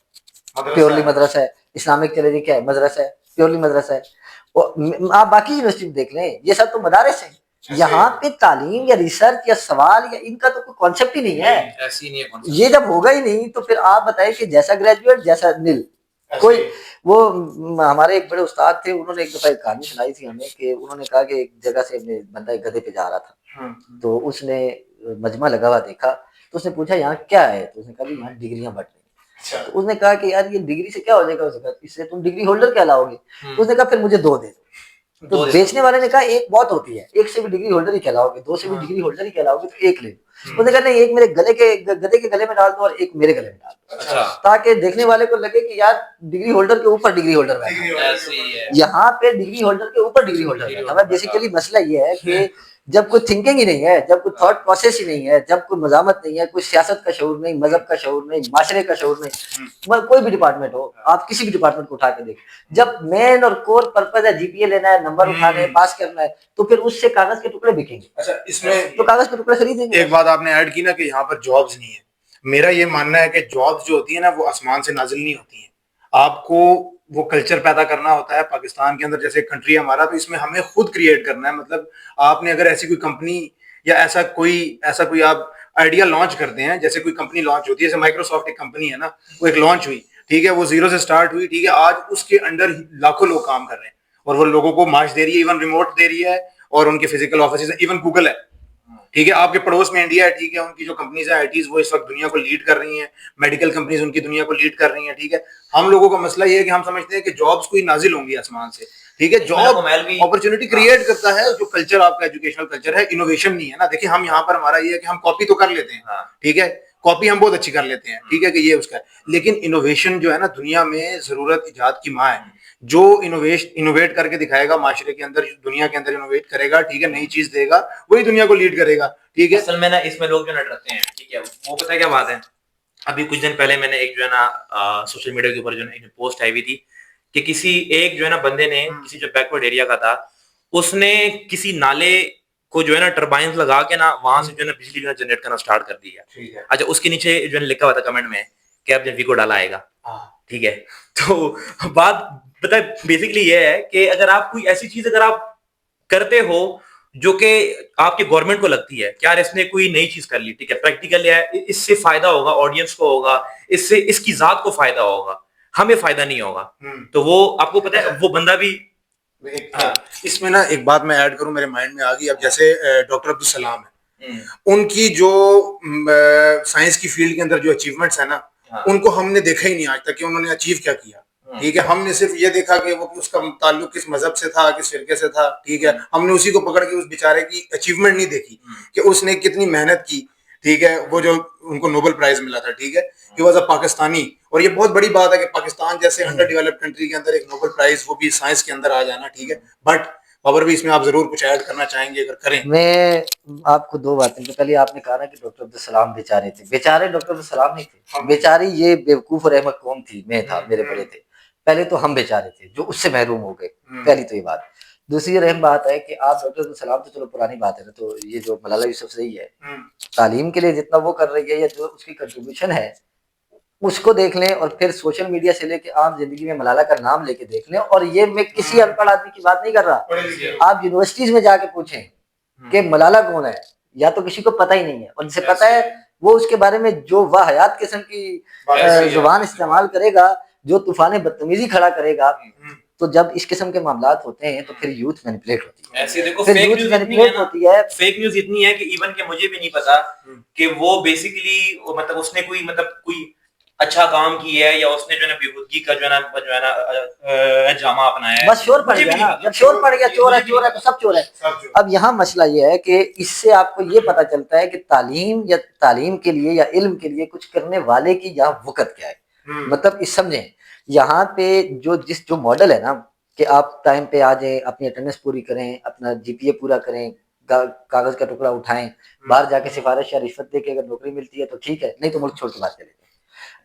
प्योरली मदरसा है, इस्लामिक चले जाए क्या है, मदरसा है, प्योरली मदरसा है, और आप बाकी यूनिवर्सिटी देख लें, ये सब तो मदारस है, यहाँ पे तालीम या रिसर्च या सवाल या इनका तो कोई कॉन्सेप्ट ही नहीं है, ऐसी नहीं है concept। ये जब होगा ही नहीं तो फिर आप बताएं कि जैसा ग्रेजुएट जैसा नील कोई, वो हमारे एक बड़े उस्ताद थे, उन्होंने एक दफा एक कहानी सुनाई थी हमें कि उन्होंने कहा कि एक जगह से अपने बंदा एक गधे पे जा रहा था, तो उसने मजमा लगा हुआ देखा, तो उसने पूछा यहाँ क्या है, तो उसने कहा यहाँ डिग्रियां बट रही, तो उसने कहा कि यार ये डिग्री से क्या हो जाएगा, उसने कहा इससे तुम डिग्री होल्डर कहलाओगे, तो उसने कहा फिर मुझे दो दे दो, तो बेचने वाले ने कहा एक बहुत होती है, एक से भी डिग्री होल्डर ही कहलाओगे, दो से भी डिग्री होल्डर ही कहलाओगे, तो एक ले लो, उसने कहा नहीं एक मेरे गधे के गले में डाल दो और एक मेरे गले में डाल दो, अच्छा ताकि देखने वाले को लगे कि यार डिग्री होल्डर के ऊपर डिग्री होल्डर बैठा है, ऐसे ही है। यहाँ पे डिग्री होल्डर के ऊपर डिग्री होल्डर बैठा है। बेसिकली मसला ये है कि जब कोई थिंकिंग ही नहीं है, जब कोई थॉट प्रोसेस ही नहीं है, जब कोई मजामत नहीं है, कोई सियासत का शऊर नहीं, मजहब का शऊर नहीं, माशरे का शऊर नहीं, कोई भी डिपार्टमेंट हो, आप किसी भी डिपार्टमेंट को उठा के देख, जब मेन और कोर पर्पज है जीपीए लेना है, नंबर उठाने हैं, पास करना है, तो फिर उससे कागज के टुकड़े बिकेंगे। अच्छा, इसमें तो कागज के टुकड़े खरीदेंगे। एक बात आपने ऐड की ना कि यहाँ पर जॉब्स नहीं है, मेरा ये मानना है कि जॉब्स जो होती है ना वो आसमान से नाजिल नहीं होती हैं, आपको वो कल्चर पैदा करना होता है पाकिस्तान के अंदर, जैसे कंट्री हमारा, तो इसमें हमें खुद क्रिएट करना है। मतलब आपने अगर ऐसी कोई कंपनी या ऐसा कोई आप आइडिया लॉन्च करते हैं, जैसे कोई कंपनी लॉन्च होती है, जैसे माइक्रोसॉफ्ट एक कंपनी है ना, वो एक लॉन्च हुई, ठीक है, वो जीरो से स्टार्ट हुई, ठीक है, आज उसके अंडर लाखों लोग काम कर रहे हैं और वो लोगों को मार्च दे रही है, इवन रिमोट दे रही है, और उनके फिजिकल ऑफिस, इवन गूगल है, ठीक है, आपके पड़ोस में इंडिया है, ठीक है, उनकी जो कंपनीज है आईटीज वो इस वक्त दुनिया को लीड कर रही हैं, मेडिकल कंपनीज उनकी दुनिया को लीड कर रही हैं, ठीक है। हम लोगों का मसला ये है कि हम समझते हैं कि जॉब्स कोई नाजिल होंगी आसमान से, ठीक है, जॉब अपॉर्चुनिटी क्रिएट करता है, जो कल्चर आपका एजुकेशनल कल्चर है, इनोवेशन नहीं है ना। देखिए हम यहाँ पर हमारा ये है कि हम कॉपी तो कर लेते हैं, ठीक है, कॉपी हम बहुत अच्छी कर लेते हैं, ठीक है, कि ये उसका है, लेकिन इनोवेशन जो है ना दुनिया में जरूरत इजाद की माँ है, जो इनोवेट करके दिखाएगा माशरे के अंदर, दुनिया के अंदर इनोवेट करेगा, ठीक है, नई चीज देगा, वही दुनिया को लीड करेगा, ठीक है। असल में ना इसमें लोग जो ना डरते हैं, ठीक है, वो पता है क्या बात है, अभी कुछ दिन पहले मैंने एक जो है ना सोशल मीडिया के ऊपर जो है एक पोस्ट आई हुई थी कि किसी एक जो है ना बंदे ने किसी जो बैकवर्ड एरिया का था, उसने किसी नाले को जो है ना टरबाइन लगा के ना वहां से जो है ना बिजली जो है जनरेट करना स्टार्ट कर दिया, ठीक है। अच्छा, उसके नीचे जो है लिखा हुआ था कमेंट में कि अब जब वीको डाला आएगा, ठीक है। तो बात पता है बेसिकली ये है कि अगर आप कोई ऐसी चीज अगर आप करते हो जो कि आपके गवर्नमेंट को लगती है कि यार इसने कोई नई चीज कर ली, ठीक है, प्रैक्टिकल है, इससे फायदा होगा, ऑडियंस को होगा, इससे इसकी जात को फायदा होगा, हमें फायदा नहीं होगा, तो वो आपको पता है वो बंदा भी इसमें ना एक बात मैं ऐड करूं, मेरे माइंड में आ गई, अब जैसे डॉक्टर अब्दुल सलाम है, उनकी जो साइंस की फील्ड के अंदर जो अचीवमेंट्स है ना, उनको हमने देखा ही नहीं आज तक कि उन्होंने अचीव क्या किया, ठीक है। हमने सिर्फ ये देखा कि वो उसका ताल्लुक किस मजहब से था, किस फिरके से था, ठीक है, हमने उसी को पकड़ के उस बेचारे की अचीवमेंट नहीं देखी कि उसने कितनी मेहनत की, ठीक है, वो जो उनको नोबेल प्राइज मिला था, ठीक है, ही वाज अ पाकिस्तानी, और ये बहुत बड़ी बात है कि पाकिस्तान जैसे अंडर डेवलप्ड कंट्री के अंदर एक नोबेल प्राइज, वो भी साइंस के अंदर आ जाना, ठीक है। बट बाबर भी इसमें आप जरूर कुछ ऐड करना चाहेंगे अगर करें। मैं आपको दो बातें, तो पहले आपने कहा ना कि डॉक्टर अब्दुल सलाम बेचारे थे, बेचारे डॉक्टर अब्दुल सलाम नहीं थे, बेचारी ये बेवकूफ और अहमक कौम थी, मैं था, मेरे बड़े थे, पहले तो हम बेचारे थे जो उससे महरूम हो गए, पहली तो ये बात। दूसरी रहम बात है कि आप डॉक्टर अब्दुल सलाम तो चलो पुरानी बात है ना, तो ये जो मलाला यूसुफजई है, तालीम के लिए जितना वो कर रही है या जो उसकी कंट्रीब्यूशन है उसको देख लें, और फिर सोशल मीडिया से लेके आम जिंदगी में मलाला का नाम लेके देख लें, और ये मैं किसी अनपढ़ आदमी की बात नहीं कर रहा, आप यूनिवर्सिटीज में जाके पूछें कि मलाला कौन है, या तो किसी को पता ही नहीं है, और जिसे पता है वो उसके बारे में जो वाहियात किस्म की जुबान इस्तेमाल करेगा, जो तूफान बदतमीजी खड़ा करेगा, तो जब इस किस्म के मामलात होते हैं तो फिर यूथ मैनिपुलेट होती है। ऐसे देखो फिर फेक यूथ न्यूज इतनी है मैनिपुलेट ना, होती है। फेक न्यूज इतनी है कि इवन के मुझे भी नहीं पता कि वो बेसिकली मतलब उसने कोई अच्छा काम किया है या उसने जो है ना बेहूदगी का जो है ना जामा अपनाया है। बस शोर पड़ मुझे भी गया नहीं ना, पता। जब शोर पड़ गया चोर है मुझे भी चोर है नहीं तो सब चोर है। सब जो अब यहाँ मसला ये है कि इससे आपको ये पता चलता है कि तालीम या तालीम के लिए या इल्म के लिए कुछ करने वाले की यहाँ वक़्त क्या है। मतलब इस समझें, यहाँ पे जो मॉडल है ना कि आप टाइम पे आ जाएं, अपनी अटेंडेंस पूरी करें, अपना जीपीए पूरा करें, कागज का टुकड़ा उठाएं, बाहर जाके सिफारिश या रिश्वत दे के अगर नौकरी मिलती है तो ठीक है, नहीं तो मुल्क छोड़ के बाहर चले जाएं।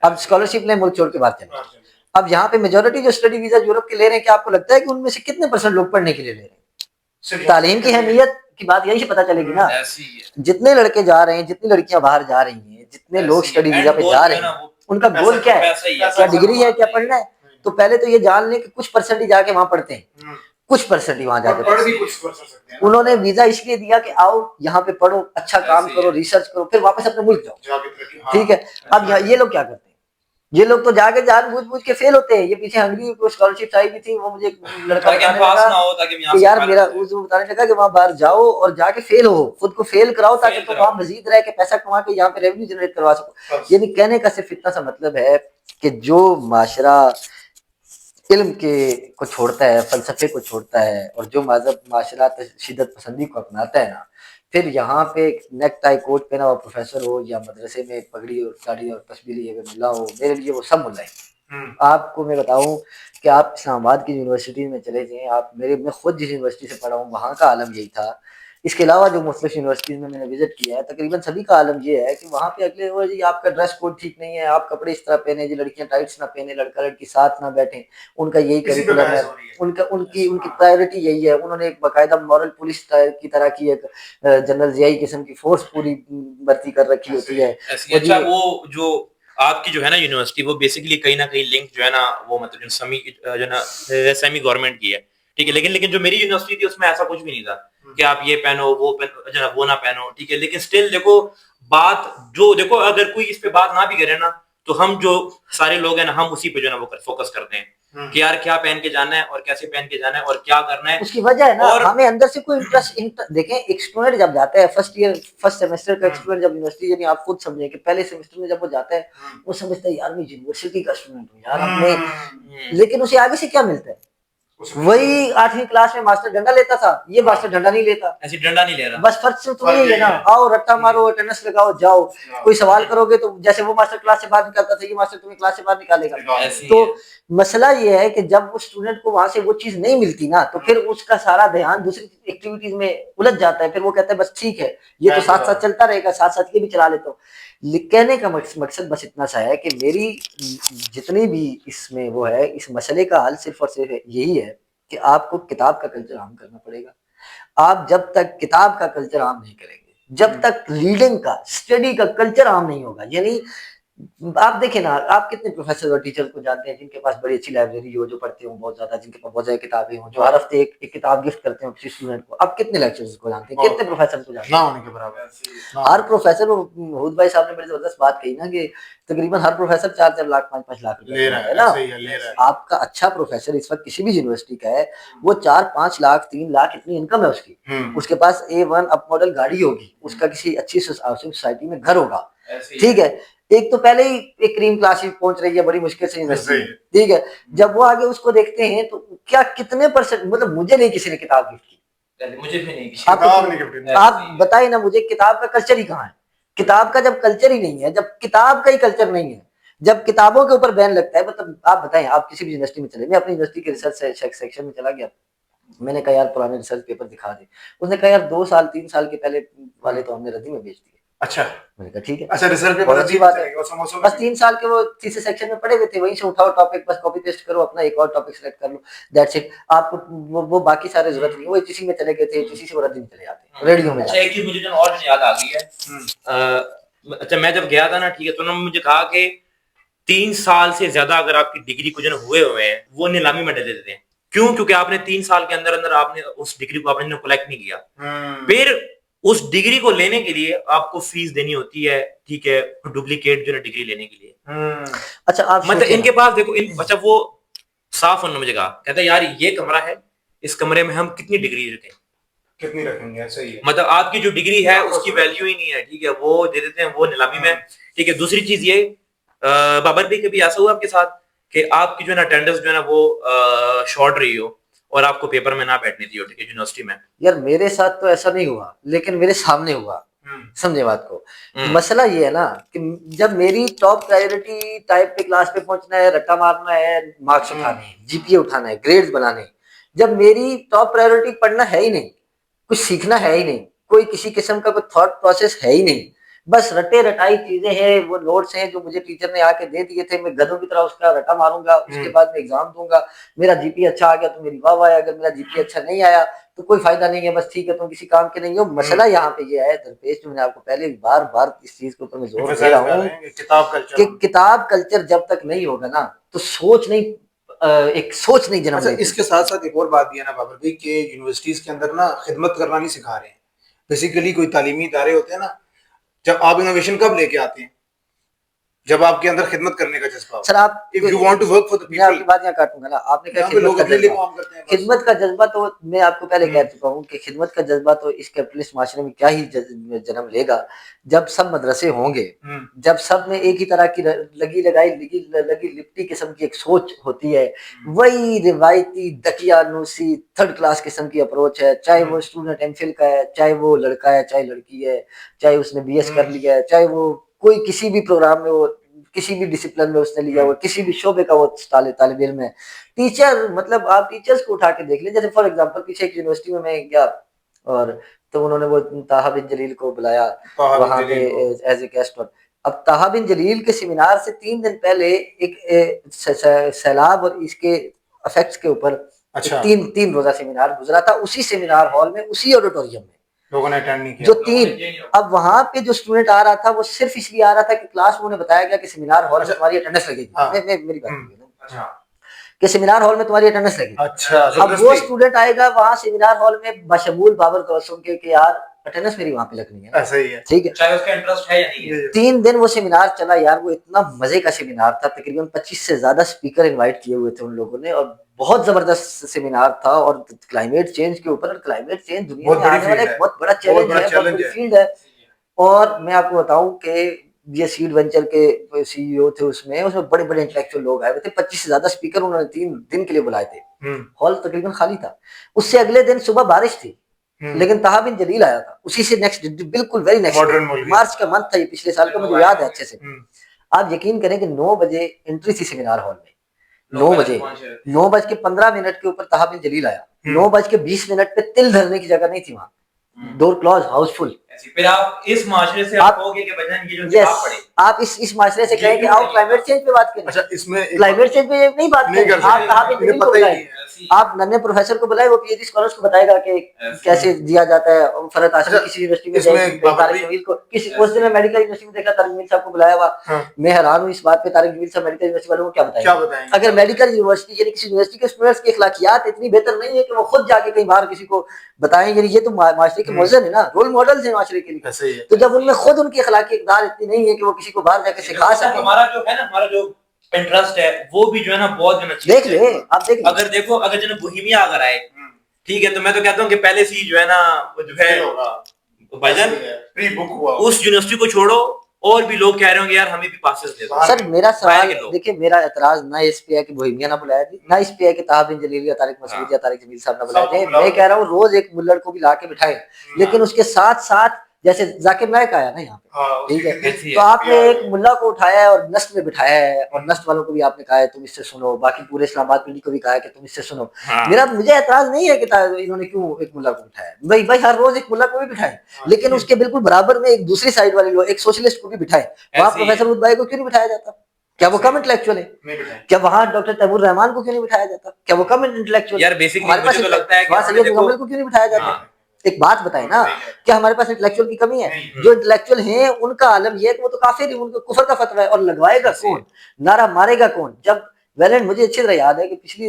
अब स्कॉलरशिप लें, मुल्क छोड़ के बाहर चले जाएं। अब यहाँ पे मेजोरिटी जो स्टडी वीजा यूरोप के ले रहे हैं, क्या आपको लगता है कि उनमें से कितने % लोग पढ़ने के लिए ले रहे हैं? तालीम की अहमियत की बात यही से पता चलेगी ना। ऐसी है। जितने लड़के जा रहे हैं, जितनी लड़कियां बाहर जा रही हैं, जितने लोग स्टडी वीजा पे जा रहे हैं, उनका गोल क्या है? क्या डिग्री है, क्या पढ़ना है? तो पहले तो ये जान लें कि कुछ % ही जाके वहां पढ़ते हैं, कुछ % ही वहां जाके पढ़ भी कुछ कर सकते हैं। उन्होंने वीजा इसलिए दिया कि आओ यहाँ पे पढ़ो, अच्छा काम करो, रिसर्च करो, फिर वापस अपने मुल्क जाओ। ठीक है। अब ये लोग क्या करते हैं? ये लोग तो जाके जानबूझ के फेल होते हैं। ये पीछे हंगरी को स्कॉलरशिप आई भी थी, वो मुझे लड़का बताने लगा कि यार मेरा उसको बताने लगा कि वहां बाहर जाओ और जाके फेल हो, खुद को फेल कराओ ताकि तुम वहां मजीद रह के पैसा कमा के यहाँ पे रेवेन्यू जनरेट करवा सको। यानी कहने का सिर्फ इतना सा मतलब है कि जो माशरा इल्म के को छोड़ता है, फलसफे को छोड़ता है, और जो मजहब माशरा शिद्दत पसंदी को अपनाता है ना, फिर यहाँ पे नेक टाई कोट पहना हुआ प्रोफेसर हो या मदरसे में पगड़ी और साड़ी और तस्बीह लिए अगर मुल्ला हो, मेरे लिए वो सब मुल्ला है। आपको मैं बताऊं कि आप इस्लामाबाद की यूनिवर्सिटी में चले जाएं, मैं खुद जिस यूनिवर्सिटी से पढ़ा हूँ वहाँ का आलम यही था। इसके अलावा जो मुख्तलिफ यूनिवर्सिटीज़ में मैंने विजिट किया है, तकरीबन सभी का आलम ये है कि वहाँ पे अगले वो जी आपका ड्रेस कोड ठीक नहीं है, आप कपड़े इस तरह पहने जी, लड़कियां टाइट्स ना पहने, लड़का लड़की साथ ना बैठे, उनका यही करिकुलम है, उनकी प्रायोरिटी यही है। उन्होंने एक बाकायदा मॉरल पुलिस की तरह की एक जनरल जियाई किस्म की फोर्स पूरी भर्ती कर रखी होती है। अच्छा, वो जो आपकी जो है ना यूनिवर्सिटी, वो बेसिकली कहीं ना कहीं लिंक जो है ना वो मतलब जो ना सेमी गवर्नमेंट की है, ठीक है। लेकिन जो मेरी यूनिवर्सिटी थी उसमें ऐसा कुछ भी नहीं था कि आप ये पहनो वो ना पहनो, ठीक है। लेकिन स्टिल देखो बात जो देखो, अगर कोई इस पे बात ना भी करे ना, तो हम जो सारे लोग हैं ना, हम उसी पे जो है ना वो फोकस करते हैं कि यार क्या पहन के जाना है और कैसे पहन के जाना है और क्या करना है। उसकी वजह है ना, और हमें अंदर से कोई इंटरेस्ट देखें। एक स्टूडेंट जब जाता है फर्स्ट सेमेस्टर का स्टूडेंट जब यूनिवर्सिटी, यानी आप खुद समझे कि पहले सेमेस्टर में जब वो जाता है, वो समझता है यार मैं यूनिवर्सिटी का स्टूडेंट हूँ यार हमने, लेकिन उसे आगे से क्या मिलता है? वही 8वीं क्लास में मास्टर डंडा लेता था, ये मास्टर डंडा नहीं लेता, ऐसी डंडा नहीं ले रहा। बस फर्क सिर्फ तो यही है ना, आओ रट्टा मारो, अटेंडेंस लगाओ, जाओ। कोई सवाल करोगे तो जैसे वो मास्टर क्लास से बाहर निकालता था, ये मास्टर तुम्हें क्लास से बाहर निकालेगा। तो मसला ये है कि जब उस स्टूडेंट को वहां से वो चीज नहीं मिलती ना, तो फिर उसका सारा ध्यान दूसरी एक्टिविटीज में उलझ जाता है। फिर वो कहता है बस ठीक है, ये तो साथ साथ चलता रहेगा, साथ साथ ये भी चला लेता हूँ। कहने का मकसद बस इतना सा है कि मेरी जितनी भी इसमें वो है, इस मसले का हल सिर्फ और सिर्फ यही है कि आपको किताब का कल्चर आम करना पड़ेगा। आप जब तक किताब का कल्चर आम नहीं करेंगे, जब तक रीडिंग का, स्टडी का कल्चर आम नहीं होगा, यानी आप देखें ना, आप कितने प्रोफेसर और टीचर को जानते हैं जिनके पास बड़ी अच्छी लाइब्रेरी हो, जो पढ़ते हो बहुत ज्यादा, जिनके पास बहुत ज्यादा किताबें हो, जो हर हफ्ते एक किताब गिफ्ट करते हो किसी स्टूडेंट को। आप कितने लेक्चरर्स को जानते हैं, कितने प्रोफेसर को जानते हैं? ना होने के बराबर। हर प्रोफेसर, महूद भाई साहब ने बड़ी जबरदस्त बात कही ना कि तकरीबन हर प्रोफेसर 4-4 लाख 5-5 लाख ले रहा है ना। ले रहा है। आपका अच्छा प्रोफेसर इस वक्त किसी भी यूनिवर्सिटी का है, वो 4-5 लाख 3 लाख इतनी इनकम है उसकी, उसके पास A1 अप मॉडल गाड़ी होगी, उसका किसी अच्छी सोसाइटी में घर होगा, ठीक है। एक तो पहले ही एक क्रीम क्लास पहुंच रही है बड़ी मुश्किल से यूनिवर्सिटी, ठीक है। जब वो आगे उसको देखते हैं तो क्या कितने %, मतलब मुझे नहीं किसी ने किताब गिफ्ट की, मुझे भी नहीं, आप बताइए ना मुझे, किताब का कल्चर ही कहाँ है? किताब का जब कल्चर ही नहीं है, जब किताब का ही कल्चर नहीं है, जब किताबों के ऊपर बैन लगता है, मतलब आप बताएं, आप किसी भी यूनिवर्सिटी में चले, मैं अपनी यूनिवर्सिटी के रिसर्च सेक्शन में चला गया, मैंने कहा यार पुराने रिसर्च पेपर दिखा दे। उसने कहा यार 2 साल 3 साल के पहले वाले तो हमने रद्दी में बेच दिए। अच्छा, मैंने कहा ठीक है, अच्छा, रिसर्च पेपर अच्छी बात है, है। बस 3 साल के वो थीसिस सेक्शन में पढ़े हुए थे, वहीं से उठाओ टॉपिक, बस कॉपी पेस्ट करो, अपना एक और टॉपिक सेलेक्ट कर लो, दैट्स इट। आपको वो बाकी सारे जरूरत नहीं। वो एचईसी में चले गए थे, एचईसी से वो रद्दी में चले जाते हैं, रेडियो में। अच्छा, एक चीज मुझे और याद आ गई है। अच्छा, मैं जब गया था ना, ठीक है, तो उन्होंने मुझे कहा कि 3 साल से ज्यादा अगर आपकी डिग्री को जो हुए हैं, वो नीलामी में डाल देते हैं। क्यों? क्योंकि आपने 3 साल के अंदर अंदर आपने उस डिग्री को आपने कलेक्ट नहीं किया। फिर उस डिग्री को लेने के लिए आपको फीस देनी होती है, ठीक है, डुप्लीकेट जो है डिग्री लेने के लिए। अच्छा आप मतलब सोचिए इनके ना, पास देखो अच्छा वो साफ उन्होंने मुझे कहा, कहता है यार ये कमरा है, इस कमरे में हम कितनी डिग्री रखें, कितनी रखेंगे, सही है। मतलब आपकी जो डिग्री है उसकी वैल्यू ही नहीं है, ठीक है, वो दे देते हैं वो नीलामी में, ठीक है। दूसरी चीज ये बाबर भाई कभी ऐसा हुआ आपके साथ कि आपकी जो है ना अटेंडेंस जो है ना वो शॉर्ट रही हो और आपको पेपर में ना बैठने दी हो, ठीक है, यूनिवर्सिटी में? यार मेरे साथ तो ऐसा नहीं हुआ, लेकिन मेरे सामने हुआ, समझे बात को। मसला ये है ना कि जब मेरी टॉप प्रायोरिटी टाइप पे क्लास पे पहुंचना है, रट्टा मारना है, मार्क्स उठाने हैं, जीपीए उठाना है, ग्रेड्स बनाने, जब मेरी टॉप प्रायोरिटी पढ़ना है ही नहीं, कुछ सीखना है ही नहीं, कोई किसी किस्म का कोई थॉट प्रोसेस है ही नहीं, बस रटे रटाई चीजें हैं, वो नोट्स हैं जो मुझे टीचर ने आके दे दिए थे, मैं गधों की तरह उसका रटा मारूंगा, उसके बाद में एग्जाम दूंगा, मेरा जीपीए अच्छा आ गया तो मेरी वाह वाह, अगर मेरा जीपीए अच्छा नहीं आया तो कोई फायदा नहीं है, बस ठीक है तुम किसी काम के नहीं हो। मसला यहाँ पे ये है दरपेश, जो मैंने आपको पहले बार बार इस चीज के ऊपर मैं जोर दे रहा हूँ कि किताब कल्चर जब तक नहीं होगा ना तो सोच नहीं, एक सोच नहीं जन्म अच्छा, लेती। इसके साथ साथ एक और बात भी है ना बाबर भाई कि यूनिवर्सिटीज के अंदर ना खिदमत करना नहीं सिखा रहे हैं। बेसिकली कोई तालीमी इदारे होते हैं ना, जब आप इनोवेशन कब लेके आते हैं, जब आपके अंदर खिदमत करने का जज्बा हो। सर आप if you want to work for the मैं आपकी पीपल, बात यहाँ काटूंगा ना, आपने कहा यहाँ पे लोग खिदमत का अपने लिए जज्बा, काम करते हैं बस। खिदमत का जज्बा तो मैं आपको पहले कह चुका हूँ कि खिदमत का जज्बा तो इस कैपिटलिस्ट माशरे में क्या ही जन्म लेगा, जब सब मदरसे होंगे, जब सब में एक ही तरह की लगी लगाई लगी लिपटी किस्म की एक सोच होती है, वही रिवायती दकियानूसी थर्ड क्लास किस्म की अप्रोच है, चाहे वो स्टूडेंट एमफिल का है, चाहे वो लड़का है, चाहे लड़की है, चाहे उसने बीएस कर लिया है, चाहे वो कोई किसी भी प्रोग्राम में, वो किसी भी डिसिप्लिन में उसने लिया हुआ, किसी भी शोबे का वो तालिब इल्म है। टीचर मतलब आप टीचर्स को उठा के देख ले, जैसे फॉर एग्जांपल पीछे एक यूनिवर्सिटी में मैं गया और तो उन्होंने वो ताहा बिन जलील को बुलाया वहां पे एज ए गेस्ट। और अब ताहा बिन जलील के सेमिनार से 3 दिन पहले एक सैलाब और इसके इफेक्ट्स के ऊपर अच्छा, तीन रोजा सेमिनार गुजरा था, उसी सेमिनार हॉल में, उसी ऑडिटोरियम में लोगों ने अटेंड नहीं किया जो 3। अब वहां पे जो स्टूडेंट आ रहा था वो सिर्फ इसलिए आ रहा था कि क्लास में उन्हें बताया गया कि सेमिनार हॉल में तुम्हारी अटेंडेंस लगेगी। मेरी बात कि सेमिनार हॉल में तुम्हारी अटेंडेंस लगेगी। अच्छा, अब वो स्टूडेंट आएगा वहां सेमिनार हॉल में बशमूल बाबर तवस्सुम के कि यार अटेंडेंस मेरी वहां पे लगनी है, ऐसा ही है, ठीक है, चाहे उसका इंटरेस्ट है या नहीं है। 3 दिन वो सेमिनार चला यार, वो इतना मजे का सेमिनार था, तकरीबन 25 से ज्यादा स्पीकर इनवाइट किए हुए थे उन लोगों ने, और बहुत जबरदस्त सेमिनार था, और क्लाइमेट चेंज के ऊपर, क्लाइमेट चेंज दुनिया में आने वाला एक बहुत बड़ा चैलेंज है, बहुत बड़ी फील्ड है। और मैं आपको बताऊं कि ये सीड वेंचर के सीईओ थे, उसमें बड़े बड़े इंटेलेक्चुअल लोग आए हुए थे, 25 से ज्यादा स्पीकर उन्होंने 3 दिन के लिए बुलाए थे, हॉल तकरीबन खाली था। उससे अगले दिन सुबह बारिश थी, लेकिन ताहा बिन जलील आया था उसी से नेक्स्ट, बिल्कुल वेरी नेक्स्ट मार्च का मंथ था ये, पिछले साल का, मुझे याद है अच्छे से। आप यकीन करें कि 9 बजे एंट्री थी सेमिनार हॉल में, 9 बजे, 9:15 के ऊपर ताहा बिन जलील आया, 9:20 पे तिल धरने की जगह नहीं थी वहां, डोर क्लोज, हाउसफुल। फिर आप इस माशरे से आप कहोगे कि बजान ये जो किताब पढ़े, आप इस माशरे से कहें कि आओ क्लाइमेट चेंज पे बात करें। अच्छा, इसमें क्लाइमेट चेंज पे नहीं बात करें, आप ताहा बिन जलील को बुलाएं, आप नन्हे प्रोफेसर को बुलाए, वो पीएचडी स्कॉलर्स को बताएगा कि कैसे दिया जाता है। और फरहत आसिफ किसी यूनिवर्सिटी में जाएगी, तारिक जमील को किसी, उस दिन मैं मेडिकल यूनिवर्सिटी में देखा तारिक जमील साहब को बुलाया हुआ, मैं हैरान हूं इस बात पे, तारिक जमील साहब मेडिकल यूनिवर्सिटी वालों को क्या बताएंगे? अगर मेडिकल यूनिवर्सिटी यानी किसी यूनिवर्सिटी के स्टूडेंट्स की अखलाकियात इतनी बेहतर नहीं है कि वो खुद जाके कहीं बाहर किसी को बताएं, यानी ये तो माशरे के मौजन है ना, रोल मॉडल्स हैं माशरे के लिए, तो जब उनमें खुद उनकी अखलाकी इक़दार इतनी नहीं है कि वो किसी को बाहर जाके सिखा सके। हमारा जो है ना, हमारा जो इंटरेस्ट है वो भी जो है ना बहुत देख ले, आप देख अगर देखो, अगर जो बोहेमिया अगर आए, ठीक है, तो मैं तो कहता हूँ कि पहले से ही जो है ना वो जो है भाईजान प्री बुक हुआ, उस यूनिवर्सिटी को छोड़ो, और भी लोग कह रहे होंगे यार हमें भी पासेस दे दो। सर मेरा सवाल देखिए, मेरा एतराज ना इस पे है कि बोहेमिया ना बुलाया जाए, ना इस पे है कि ताहा बिन जलील या तारिक मसूद या तारिक जमील साहब ना बुलाया जाए, मैं कह रहा हूँ रोज एक मुल्लड़ को भी लाके बिठाए, लेकिन उसके साथ साथ जैसे जाकिर नायक आया ना यहाँ पे, ठीक है, तो आपने एक मुल्ला को उठाया है और नस्ट में बिठाया है, और नस्ट वालों को भी आपने कहा है तुम इससे सुनो, बाकी पूरे इस्लामाबाद पीढ़ी को भी कहा है कि तुम इससे सुनो। मुझे एतराज नहीं है कि इन्होंने क्यों एक मुल्ला को बिठाया, भाई हर रोज एक मुल्ला को भी बिठाए, लेकिन उसके बिल्कुल बराबर में एक दूसरी साइड वाले लोग, एक सोशलिस्ट को भी बिठाए। वहाँ प्रोफेसर उदबाई को क्यों नहीं बिठाया जाता? क्या वो कम इंटेलेक्चुअल है? क्या वहाँ डॉक्टर तैमूर रहमान को क्यों नहीं बिठाया जाता? क्या वो कम इंटेलेक्चुअल? यार बेसिकली मुझे तो लगता है कि वहाँ सैयद मुकम्मल को क्यों नहीं बिठाया जाता? एक बात बताए ना, क्या हमारे पास इंटेलेक्चुअल की कमी है? जो इंटेलेक्चुअल हैं उनका आलम यह है कि वो तो काफिर है, उनको कुफर का फतवा है, और लगवाएगा कौन, नारा मारेगा कौन? जब वेलेंट, मुझे अच्छी तरह याद है कि पिछली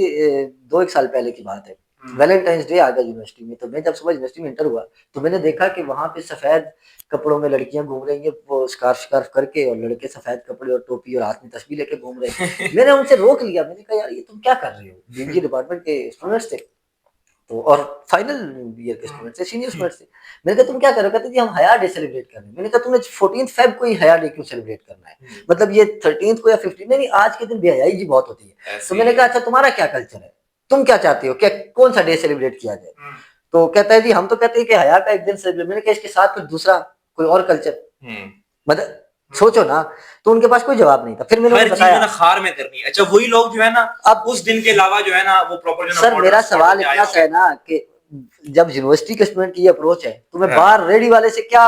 2-1 साल पहले की बात है, वैलेंटाइंस डे आ गया यूनिवर्सिटी में, तो मैं जब सुबह यूनिवर्सिटी में एंटर हुआ तो मैंने देखा कि वहां पे सफेद कपड़ों में लड़कियां घूम रही हैं, वो स्कार्फ स्कार्फ करके, और लड़के सफेद कपड़े और टोपी और हाथ में तस्बीर लेके घूम रहे हैं। मैंने उनसे रोक लिया, मैंने कहा यार ये तुम क्या कर रहे हो? बीबीए डिपार्टमेंट के स्टूडेंट्स थे तो, और फाइनल ईयर के स्टूडेंट्स थे, सीनियर स्टूडेंट्स थे। मैंने कहा तुम क्या कर रहे हो? कहते जी हम हया डे सेलिब्रेट कर रहे हैं। मैंने कहा तुम्हें 14 फेब को ही हया डे क्यों सेलिब्रेट करना है? मतलब ये 13 को या 15, नहीं आज के दिन बेहयाई जी बहुत होती है। तो मैंने कहा अच्छा तुम्हारा क्या कल्चर है, तुम क्या चाहते हो, क्या कौन सा डे सेलिब्रेट किया जाए? तो कहता है जी हम तो कहते हैं कि हया का एक दिन सेलिब्रेट। मैंने कहा इसके साथ फिर दूसरा कोई और कल्चर, मतलब सोचो ना। तो उनके पास कोई जवाब नहीं था। फिर मैंने हर उन्हें चीज बताया, ना खार में करनी है। अच्छा वही लोग जो है ना अब उस दिन के अलावा जो है ना वो प्रॉपर जो है ना सर मेरा मॉडर्न सवाल स्पॉट पे इतना आया सा है ना कि जब यूनिवर्सिटी के स्टूडेंट की अप्रोच है तो मैं हाँ। बाहर रेडी वाले से क्या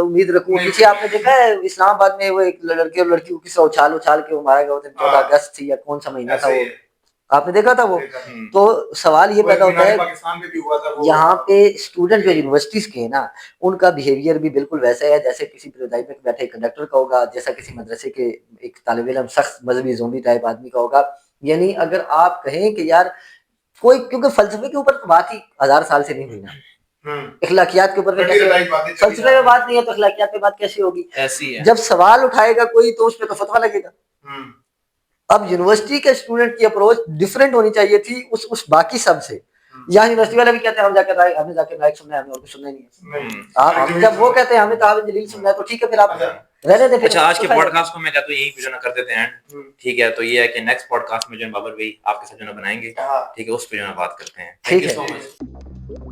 उम्मीद रखूं? पीछे आपने देखा है इस्लामाबाद में वो एक लड़के और लड़की को किसी उछाल उछाल के वो मारा गया, 14 अगस्त थी या कौन सा महीना था वो, आपने देखा था वो? तो सवाल ये पैदा होता है, पाकिस्तान में भी हुआ था वो। यहाँ पे स्टूडेंट जो यूनिवर्सिटीज के हैं ना, उनका बिहेवियर भी बिल्कुल वैसा है जैसे किसी प्रोदाई में बैठे कंडक्टर का होगा, जैसा किसी मदरसे के एक तालिब इल्म सख्त मजहबी ज़ोंबी टाइप आदमी का होगा। यानी अगर आप कहें कि यार कोई, क्योंकि फलसफे के ऊपर तो बात ही 1000 साल से नहीं हुई ना, इखलाकियात के ऊपर तो कैसे, फलसफे में बात नहीं है तो इखलाकियात पे बात कैसे होगी? ऐसी है। जब सवाल उठाएगा कोई तो उस पे तो फतवा लगेगा। अब यूनिवर्सिटी के स्टूडेंट की अप्रोच डिफरेंट होनी चाहिए थी उस बाकी सब से। यहाँ यूनिवर्सिटी वाले भी कहते हैं हम जाकर हमने जाके नाइक सुनना है, हमें और कुछ सुनना ही नहीं है। आप हम जब वो कहते हैं हमें कहावत जलील सुनना है तो ठीक है, फिर आप रहने दें। अच्छा आज के पॉडकास्ट को मैं कहता हूँ यही पे जो ना कर देते हैं, ठीक है? तो ये है कि नेक्स्ट पॉडकास्ट में जो है बाबर भाई आपके साथ जो ना बनाएंगे, ठीक है, उस पे जो ना बात करते हैं। Thank you so much.